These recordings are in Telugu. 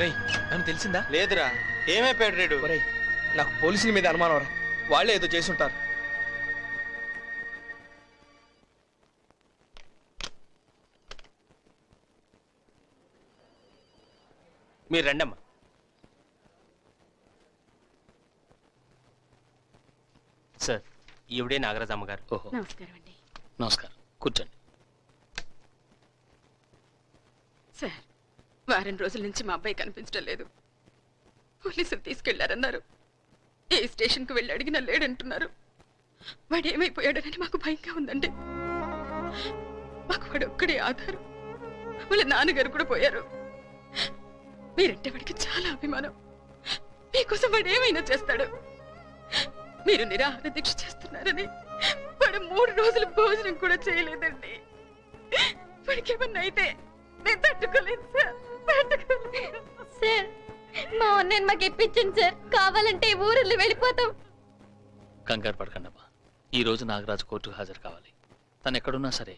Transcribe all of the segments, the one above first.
ఒరేయ్ నన్ను తెలిసిందా? లేదురా. ఏమైపోయాడు రేడు? ఒరేయ్ నాకు పోలీసుల మీద అనుమానం రా, వాళ్ళే ఏదో చేసుంటారు. మీరు రండమ్మా. సార్, ఈవిడే నాగరాజు అమ్మగారు. ఓహో, నమస్కారం అండి. నమస్కారం. కూర్చోండి. సార్, వారం రోజుల నుంచి మా అబ్బాయి కనిపించడం లేదు. పోలీసులు తీసుకెళ్లారన్నారు. ఏ స్టేషన్కు వెళ్ళి అడిగినా లేడంటున్నారు. వాడు ఏమైపోయాడని మాకు భయంగా ఉందండి. మాకు వాడు ఒక్కడే ఆధారం. వాళ్ళ నాన్నగారు కూడా పోయారు. మీరంటే వాడికి చాలా అభిమానం. మీకోసం వాడు ఏమైనా చేస్తాడు. మీరు నిరాహార దీక్ష చేస్తున్నారని వాడు 3 రోజులు భోజనం కూడా చేయలేదండి. వాడికి ఏమన్నా అయితే నేను తట్టుకోలేదు సార్, తట్టుకోలేదు. సార్, మా అన్నయ్య మాకు ఇప్పించండి సార్, కావాలంటే ఊరిల్లు వెళ్ళిపోతాం. కంగారు పడకండమ్మా. ఈ రోజు నాగరాజు కోర్టుకు హాజరు కావాలి. తను ఎక్కడున్నా సరే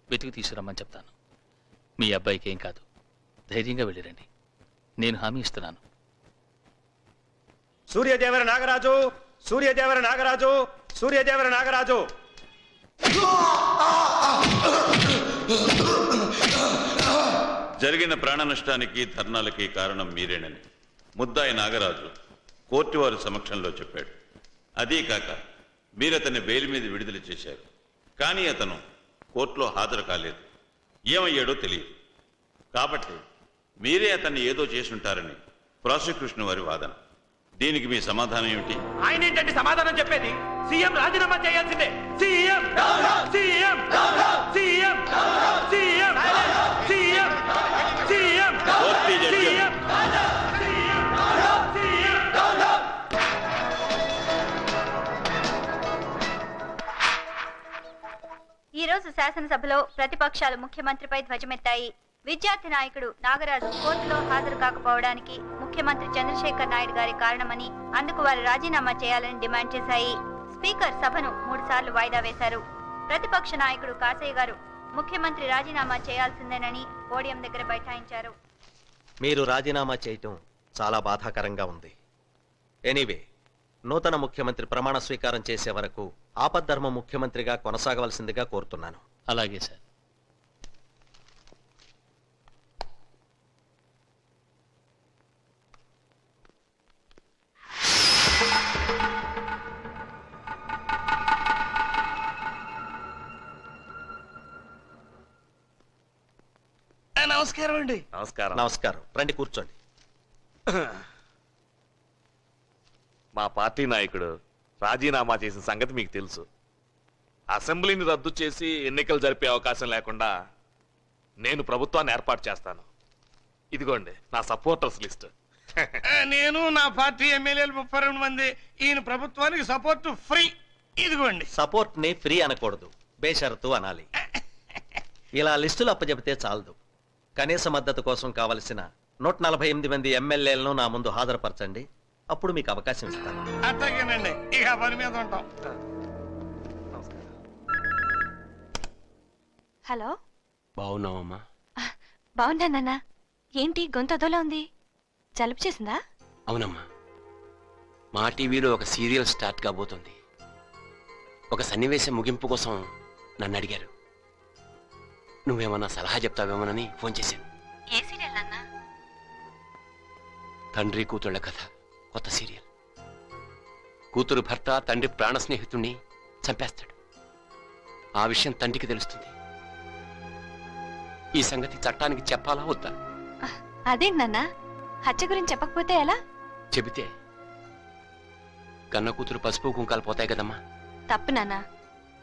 వెతికి తీసుకురమ్మని చెప్తాను. మీ అబ్బాయికి ఏం కాదు, ధైర్యంగా వెళ్ళిరండి. నేను హామీ ఇస్తున్నాను. సూర్యదేవర నాగరాజు, సూర్యదేవర నాగరాజు, సూర్యదేవర నాగరాజు. జరిగిన ప్రాణ నష్టానికి ధర్నాలకి కారణం మీరేనని ముద్దాయి నాగరాజు కోర్టు వారి సమక్షంలో చెప్పాడు. అదీ కాక మీరతన్ని బెయిల్ మీద విడుదల చేశారు. కానీ అతను కోర్టులో హాజరు కాలేదు. ఏమయ్యాడో తెలియదు. కాబట్టి మీరే అతన్ని ఏదో చేసుంటారని ప్రాసిక్యూషన్ వారి వాదన. దీనికి మీ సమాధానం ఏమిటి? ఆయన ఏంటంటే సమాధానం చెప్పేది? సీఎం రాజీనామా చేయాల్సిందే. CM CM CM CM CM CM CM. ఈ రోజు శాసనసభలో ప్రతిపక్షాలు ముఖ్యమంత్రిపై ధ్వజమెత్తాయి. విద్యార్థి నాయకుడు నాగరాజు కోర్టులో హాజరు కాకపోవడానికి ముఖ్యమంత్రి చంద్రశేఖర్ నాయుడు గారి కారణమని, అందుకు వారు రాజీనామా చేయాలని డిమాండ్ చేశాయి. స్పీకర్ సభను 3 సార్లు వాయిదా వేశారు. ప్రతిపక్ష నాయకుడు కాసయ్య గారు ముఖ్యమంత్రి రాజీనామా చేయాల్సిందేనని పోడియం దగ్గర బైఠాయించారు. మీరు రాజీనామా చేయటం చాలా బాధాకరంగా ఉంది. ఎనీవే, నూతన ముఖ్యమంత్రి ప్రమాణ స్వీకారం చేసే వరకు ఆపద్ధర్మ ముఖ్యమంత్రిగా కొనసాగవలసిందిగా కోరుతున్నాను. అలాగే సార్. నమస్కారం అండి. నమస్కారం. నమస్కారం. రండి, కూర్చోండి. మా పార్టీ నాయకుడు రాజీనామా చేసిన సంగతి మీకు తెలుసు. అసెంబ్లీని రద్దు చేసి ఎన్నికలు జరిపే అవకాశం లేకుండా నేను ప్రభుత్వాన్ని ఏర్పాటు చేస్తాను. ఇదిగోండి నా సపోర్టర్స్ లిస్ట్. నేను నా పార్టీ ఎమ్మెల్యేలు 32 మంది. ఈయన ప్రభుత్వానికి సపోర్ట్ ఫ్రీ. ఇదిగోండి. సపోర్ట్ ని ఫ్రీ అనకూడదు, బేషరతు అనాలి. ఇలా లిస్టులు అప్పచెబితే చాలదు. కనీస మద్దతు కోసం కావలసిన 148 మంది ఎమ్మెల్యేలను నా ముందు హాజరుపరచండి. అప్పుడు మీకు అవకాశం ఇస్తాను. అట్లాగేనండి, ఇక పని మీద ఉంటాం. హలో, బాగున్నావమ్మా? బాగున్నానన్నా. ఏంటి గొంతు అదోలా ఉంది? జలుబు చేసిందా? అవునమ్మా, మా టీవీలో ఒక సీరియల్ స్టార్ట్ కాబోతుంది. ఒక సన్నివేశం ముగింపు కోసం నన్ను అడిగారు. నువ్వేమన్నా సలహా చెప్తావేమోనని ఫోన్ చేశాను. ఏ సీరియల్ అన్నా? తండ్రి కూతుళ్ల కథ, కొత్త సీరియల్. కూతురు భర్త తండ్రి ప్రాణ స్నేహితుణ్ణి చంపేస్తాడు. ఆ విషయం తండ్రికి తెలుస్తుంది. ఈ సంగతి చట్టానికి చెప్పాలా వద్దా? అదేంటన్నా, హత్య గురించి చెప్పకపోతే ఎలా? చెబితే కన్న కూతురు పసుపు కుంకాలు పోతాయి కదమ్మా. తప్పు నాన్న.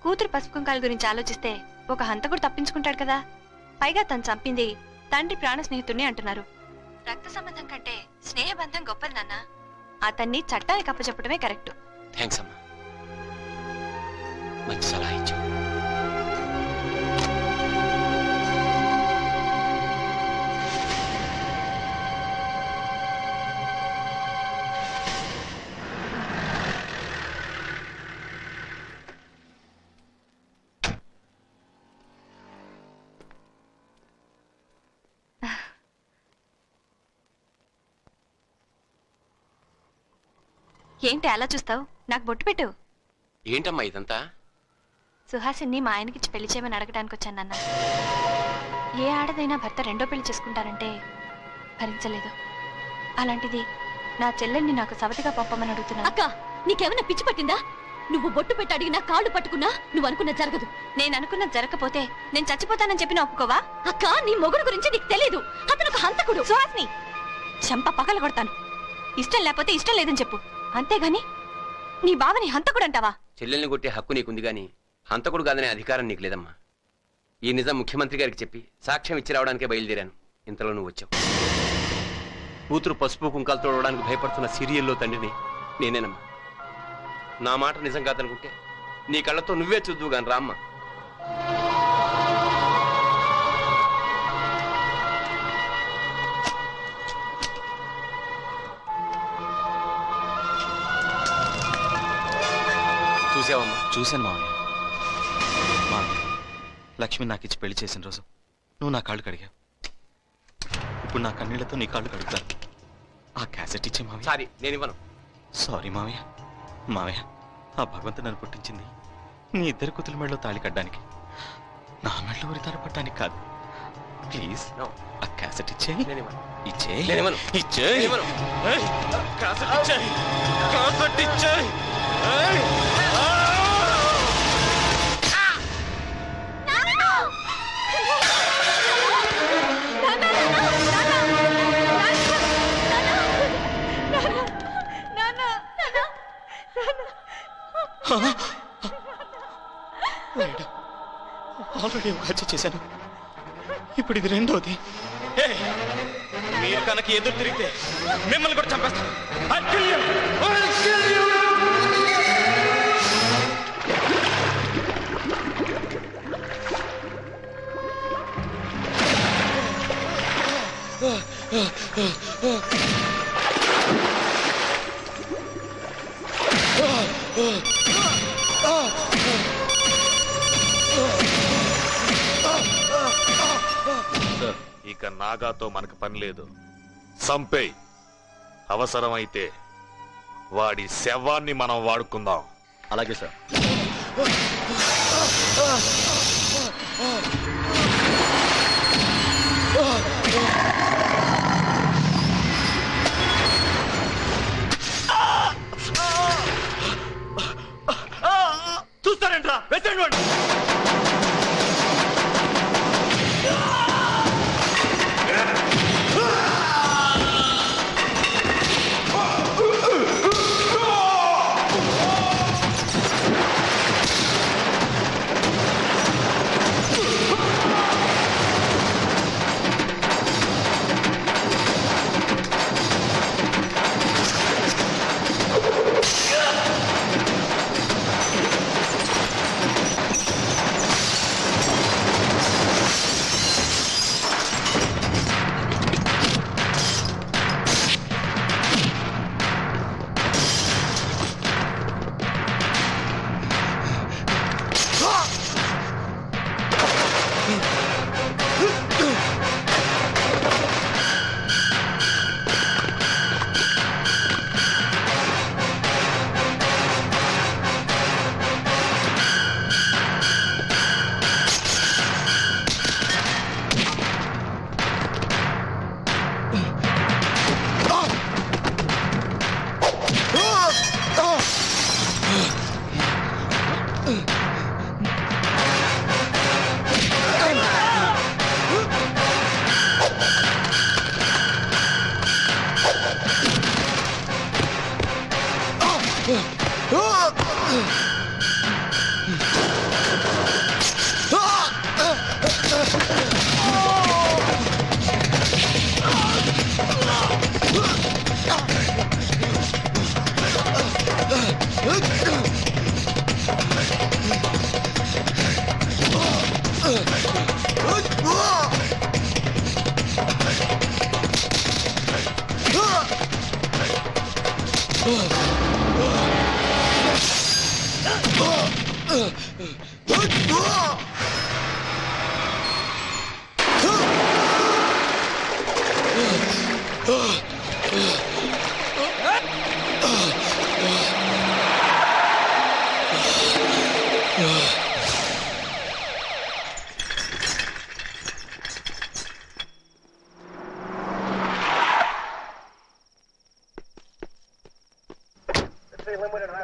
కూతురు పసుపు కుంకాల గురించి ఆలోచిస్తే ఒక హంతకుడు తప్పించుకుంటాడు కదా. పైగా తను చంపింది తండ్రి ప్రాణ స్నేహితుడిని అంటున్నారు. రక్త సంబంధం కంటే స్నేహబంధం గొప్పది నాన్న. అతన్ని చట్టానికి అప్పచెప్పడమే కరెక్ట్. థ్యాంక్స్ అమ్మా, మంచి సలహా ఇచ్చావు. ఏంటి అలా చూస్తావు? నాకు బొట్టు పెట్టు. ఏంటమ్మా ఇదంతా? సుహాసిని మా ఆయనకిచ్చి పెళ్లి చేయమని అడగడానికి వచ్చాను నాన్న. ఏ ఆడదైనా భర్త రెండో పెళ్లి చేసుకుంటారంటే భరించలేదు. అలాంటిది నా చెల్లెల్ని నాకు సవతిగా పంపమని అడుగుతున్నా. అక్క, నీకేమైనా పిచ్చి పట్టిందా? నువ్వు బొట్టు పెట్టి అడిగినా కాళ్ళు పట్టుకున్నా నువ్వు అనుకున్న జరగదు. నేను అనుకున్నది జరగకపోతే నేను చచ్చిపోతానని చెప్పిన ఒప్పుకోవా? అక్క, నీ మొగుడు గురించి నీకు తెలీదు. అతను ఒక హంతకుడు. సుహాసిని, చెంప పగల కొడతాను. ఇష్టం లేకపోతే ఇష్టం లేదని చెప్పు, అంతేగాని నీ బావని హంతకుడు అంటావా? చెల్లెల్ని కొట్టే హక్కు నీకుంది గాని హంతకుడు కాదనే అధికారం నీకు లేదమ్మా. ఈ నిజం ముఖ్యమంత్రి గారికి చెప్పి సాక్ష్యం ఇచ్చి రావడానికే బయలుదేరాను. ఇంతలో నువ్వు వచ్చావు. కూతురు పసుపు కుంకాలు తోడడానికి భయపడుతున్న సీరియల్లో తండ్రిని నేనేనమ్మా. నా మాట నిజం కాదనుకుంటే నీ కళ్ళతో నువ్వే చూద్దువు గాని రామ్మా. చూసావమ్మా? చూశాను మామయ్య. మామయ్య, లక్ష్మి నాకు ఇచ్చి పెళ్లి చేసిన రోజు నువ్వు నా కాళ్ళు కడిగావు. ఇప్పుడు నా కన్నీళ్లతో నీ కాళ్ళు కడుగుతాను. ఆ క్యాసెట్ ఇచ్చే మామయ్య. సారీ, నేను ఇవ్వను. సారీ మామయ్య. మామయ్య, ఆ భగవంతుడు నన్ను పుట్టించింది నీ ఇద్దరు కూతుల మెడలో తాళి కట్టడానికి, నా మెడలో ఉరితాడు పట్టడానికి కాదు. ప్లీజ్ ఆ క్యాసెట్ ఇచ్చే. ఇచ్చే. ఇచ్చే. క్యాసెట్ ఇచ్చే. క్యాసెట్ ఇచ్చే. ఆల్రెడీ ఒక హత్య చేశాను, ఇప్పుడు ఇది రెండోది. మీరు కనుక ఎదురు తిరిగితే మిమ్మల్ని కూడా చంపేస్తాను. ఇక నాగాతో మనకు పని లేదు. సంపేయ్. అవసరమైతే వాడి శవాన్ని మనం వాడుకుందాం. అలాగే సార్. చూస్తారేంట్రా? వెసండి వాడిని.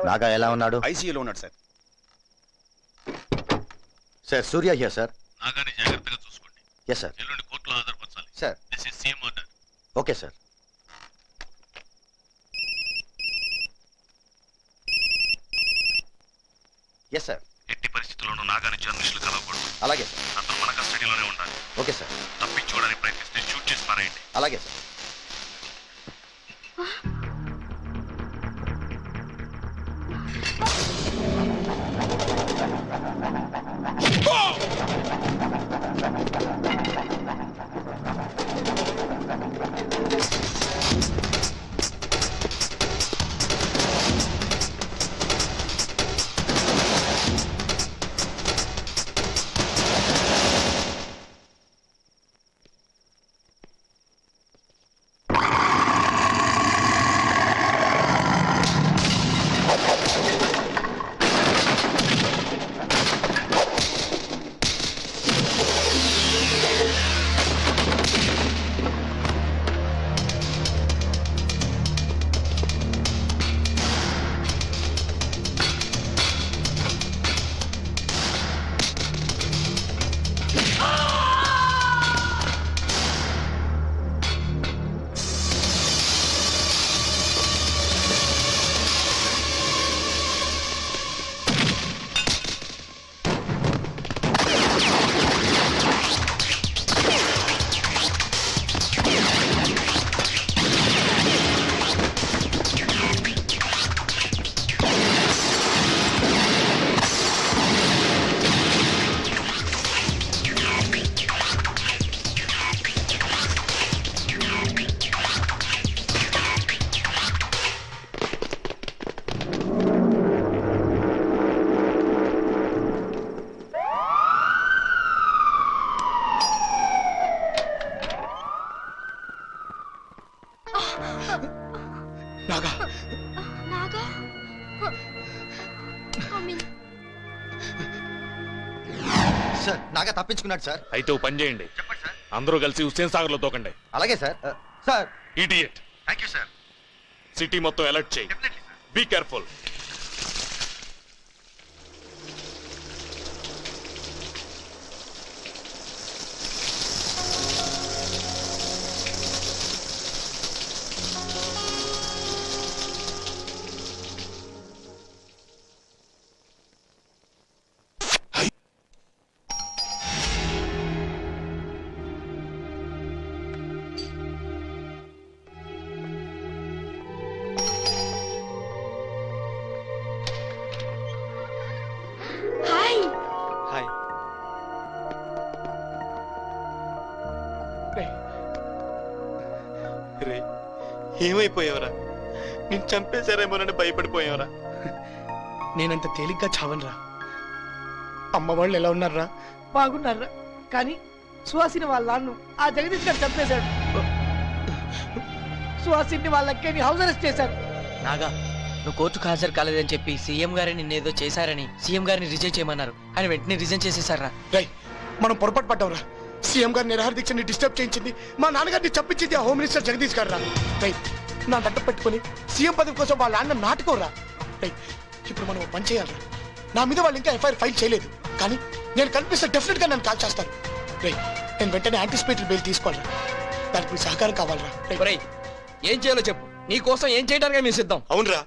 నాగా ఎలా ఉన్నాడు? ఐసీయూలో ఉన్నాడు sir. Sir Surya here sir. నాగాని జాగ్రత్తగా చూసుకోండి. Yes sir. ఎల్లుండి కోర్టులో హాజరుపరచాలి. Sir. This is CM order. Okay sir. Yes sir. ఎట్టి పరిస్థితుల్లోనూ నాగాని జర్నలిస్టులు కలవకూడదు. అలాగే సార్. అతను మన కస్టడీలోనే ఉండాలి. Okay sir. తప్పించుకోవడానికి ప్రయత్నిస్తే షూట్ చేసి పారేయండి. అలాగే సార్. నాగా నాగా సార్ నాగా తప్పించుకున్నాడు సార్. అయితే ఓ పని చేయండి, అందరూ కలిసి హుస్సేన్ సాగర్ లో తోకండి. అలాగే sir. Sir. Idiot. Thank you sir. City మొత్తం అలర్ట్ చేయి. Be careful. హాయ్. హాయ్. రే ఏమైపోయావరా? నేను చంపేశారేమోనని భయపడిపోయావరా? నేనంత తేలిగ్గా చావనరా. అమ్మ వాళ్ళు ఎలా ఉన్నారా? బాగున్నారా? కానీ సుహాసిని వాళ్ళ నాన్ను ఆ జగదీష్ గారు చంపేశాడు. సుహాసిని వాళ్ళ అక్కని హౌస్ అరెస్ట్ చేశారు. నాగా నువ్వు కోర్టుకు హాజరు కాలేదని చెప్పి సీఎం గారు నిన్నేదో చేశారని సీఎం గారిని రిజైన్ చేయమన్నారు. ఆయన వెంటనే రిజైన్ చేసేసారా? రై మనం పొరపాటు పడ్డావురా. సీఎం గారి నిరాహార దీక్షని డిస్టర్బ్ చేయించింది మా నాన్నగారిని చంపించింది ఆ హోమ్ మినిస్టర్ జగదీష్ గారు రా. రై నా దంట పెట్టుకుని సీఎం పదవి కోసం వాళ్ళ నాన్న నాటుకోరా. రై ఇప్పుడు మనం పని చేయాలరా. నా మీద వాళ్ళు ఇంకా ఎఫ్ఐఆర్ ఫైల్ చేయలేదు, కానీ నేను కనిపిస్తే డెఫినెట్ గా నన్ను కాల్ చేస్తారు. రై నేను వెంటనే యాంటిసిపేటరీ బెయిల్ తీసుకోవాలరా. దానికి మీ సహకారం కావాలరా. రై ఏం చేయాలో చెప్పు, నీ కోసం ఏం చేయడానికి మేము సిద్ధం. అవునరా.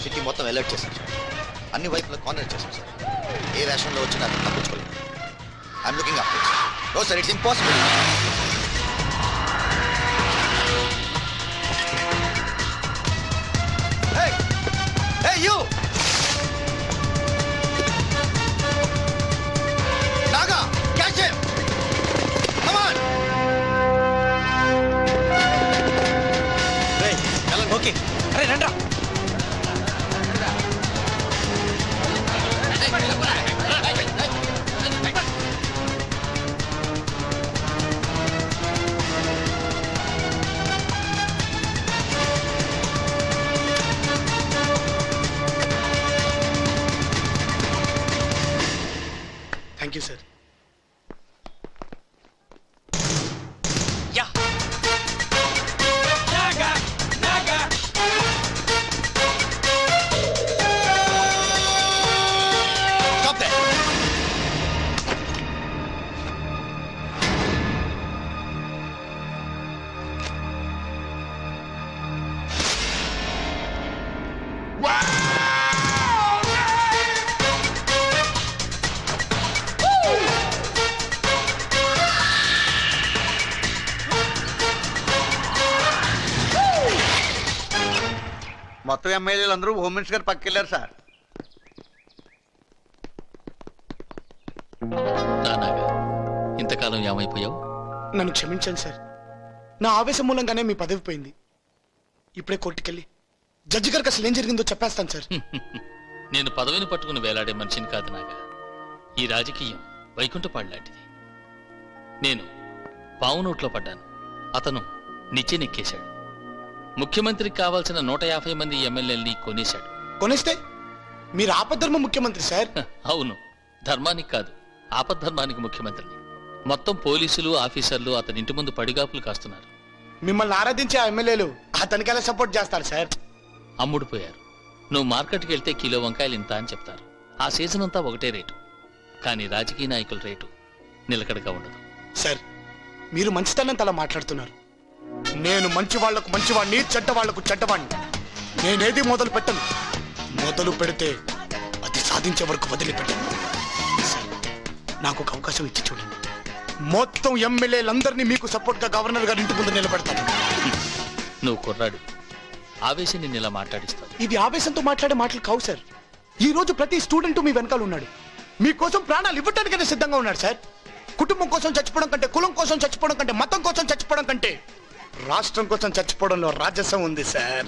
సిటీ మొత్తం అలర్ట్ చేశాం సార్. అన్ని వైపులా కాన్సన్ట్రేట్ చేశాం సార్. ఏ వేషంలో వచ్చినా అది తప్పించుకోలేదు. I'm looking up. No sir, it's impossible. Hey you! Naga, catch him! Come on! రేయ్ ఓకే. అరే రండ్రా. Thank you sir. మొత్తం ఎమ్మెల్యేలు అందరూ హోమ్ మినిస్టర్ గారు పక్కకెళ్ళారు సార్. ఇంతకాలం ఏమైపోయావు? నన్ను క్షమించండి సార్. నా ఆవేశం మూలంగానే మీ పదవి పోయింది. ఇప్పుడే కోర్టుకెళ్ళి జడ్జి గారికి అసలు ఏం జరిగిందో చెప్పేస్తాను సార్. నేను పదవిని పట్టుకుని వేలాడే మనిషిని కాదు నాగా. ఈ రాజకీయం వైకుంఠపాడు లాంటిది. నేను పావు నోట్లో పడ్డాను, అతను నిచ్చెనెక్కేశాడు. ముఖ్యమంత్రికి కావాల్సిన 150 మంది ఎమ్మెల్యేలని కొనేశాడు. కొనేస్తే మీరు ఆపద్ధర్మ ముఖ్యమంత్రి సార్. అవును, ధర్మానికి కాదు ఆపద్ధర్మానికి ముఖ్యమంత్రిని. మొత్తం పోలీసులు ఆఫీసర్లు అతని ఇంటి ముందు పడిగాపులు కాస్తున్నారు. మిమ్మల్ని ఆరాధించే ఆ ఎమ్మెల్యేలు అతనికి ఎలా సపోర్ట్ చేస్తారు సార్? అమ్ముడుపోయారు. నువ్వు మార్కెట్కి వెళ్తే కిలో వంకాయలు ఇంత అని చెప్తారు. ఆ సీజన్ అంతా ఒకటే రేటు. కానీ రాజకీయ నాయకుల రేటు నిలకడగా ఉండదు. సార్, మీరు మంచితనం అలా మాట్లాడుతున్నారు. నేను మంచి వాళ్లకు మంచివాడిని, చెడ్డ వాళ్లకు చెడ్డవాడిని. నేనేది మొదలు పెట్టను. మొదలు పెడితే అది సాధించే వరకు వదిలిపెట్టను. సార్, నాకు ఒక అవకాశం ఇచ్చి చూడండి. మొత్తం ఎమ్మెల్యేలందరినీ మీకు సపోర్ట్ గా గవర్నర్ గారి ఇంటి ముందు నిలబెడతాను. నువ్వు కుర్రాడు, ఆవేశం నిన్ను ఇలా మాట్లాడిస్తావు. ఇది ఆవేశంతో మాట్లాడే మాటలు కావు సార్. ఈ రోజు ప్రతి స్టూడెంట్ మీ వెనకాల ఉన్నాడు. మీకోసం ప్రాణాలు ఇవ్వడానికైనా సిద్ధంగా ఉన్నాడు సార్. కుటుంబం కోసం చచ్చిపోవడం కంటే, కులం కోసం చచ్చిపోవడం కంటే, మతం కోసం చచ్చిపోవడం కంటే రాష్ట్రం కోసం చచ్చిపోవడంలో రాజసం ఉంది సార్.